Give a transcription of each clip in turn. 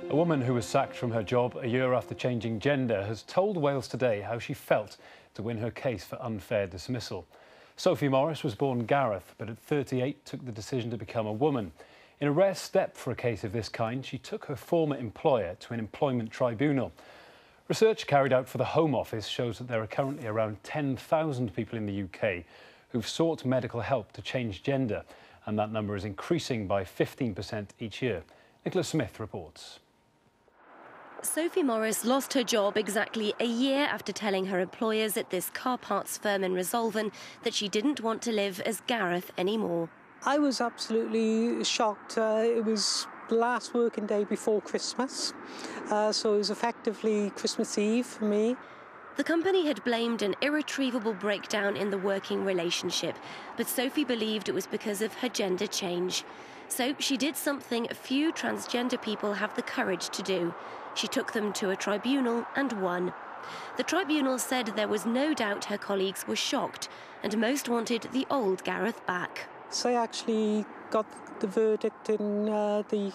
A woman who was sacked from her job a year after changing gender has told Wales Today how she felt to win her case for unfair dismissal. Sophie Morris was born Gareth, but at 38 took the decision to become a woman. In a rare step for a case of this kind, she took her former employer to an employment tribunal. Research carried out for the Home Office shows that there are currently around 10,000 people in the UK who've sought medical help to change gender, and that number is increasing by 15% each year. Nicholas Smith reports. Sophie Morris lost her job exactly a year after telling her employers at this car parts firm in Resolven that she didn't want to live as Gareth anymore. I was absolutely shocked. It was the last working day before Christmas, so it was effectively Christmas Eve for me. The company had blamed an irretrievable breakdown in the working relationship, but Sophie believed it was because of her gender change. So she did something few transgender people have the courage to do. She took them to a tribunal and won. The tribunal said there was no doubt her colleagues were shocked, and most wanted the old Gareth back. So I actually got the verdict in the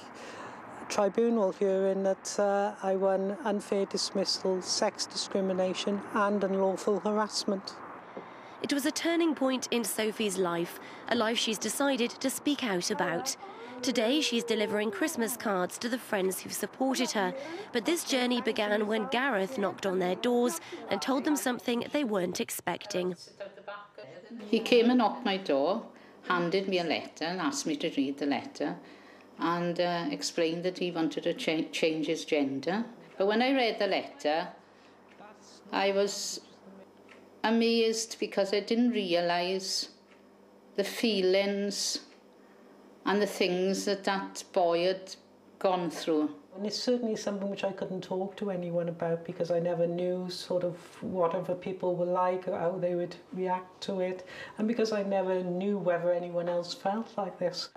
tribunal here in that I won unfair dismissal, sex discrimination and unlawful harassment. It was a turning point in Sophie's life, a life she's decided to speak out about. Today she's delivering Christmas cards to the friends who've supported her, but this journey began when Gareth knocked on their doors and told them something they weren't expecting. He came and knocked my door, handed me a letter and asked me to read the letter, and explained that he wanted to change his gender. But when I read the letter, I was amazed because I didn't realise the feelings and the things that that boy had gone through. And it's certainly something which I couldn't talk to anyone about because I never knew sort of what other people were like or how they would react to it, and because I never knew whether anyone else felt like this.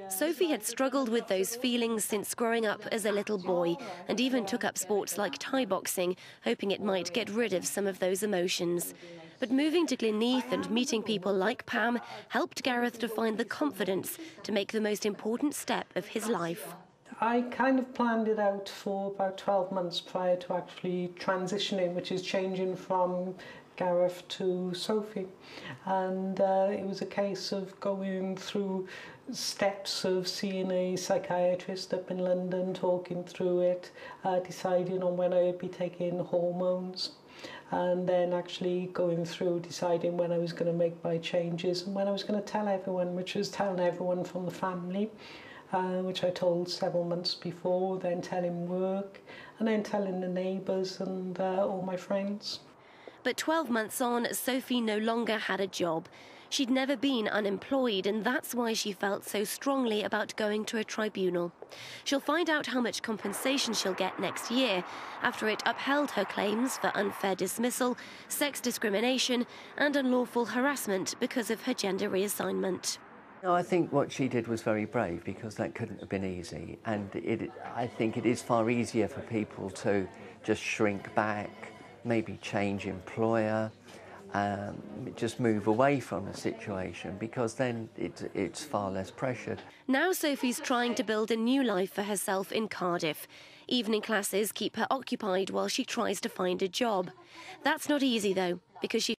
Sophie had struggled with those feelings since growing up as a little boy, and even took up sports like Thai boxing, hoping it might get rid of some of those emotions. But moving to Glynneath and meeting people like Pam helped Gareth to find the confidence to make the most important step of his life. I kind of planned it out for about 12 months prior to actually transitioning, which is changing from Gareth to Sophie. And it was a case of going through steps of seeing a psychiatrist up in London, talking through it, deciding on when I would be taking hormones, and then actually going through deciding when I was going to make my changes and when I was going to tell everyone, which was telling everyone from the family, which I told several months before, then telling work, and then telling the neighbours and all my friends. But 12 months on, Sophie no longer had a job. She'd never been unemployed, and that's why she felt so strongly about going to a tribunal. She'll find out how much compensation she'll get next year after it upheld her claims for unfair dismissal, sex discrimination and unlawful harassment because of her gender reassignment. No, I think what she did was very brave because that couldn't have been easy, and I think it is far easier for people to just shrink back, maybe change employer, just move away from the situation, because then it's far less pressured. Now Sophie's trying to build a new life for herself in Cardiff. Evening classes keep her occupied while she tries to find a job. That's not easy though, because she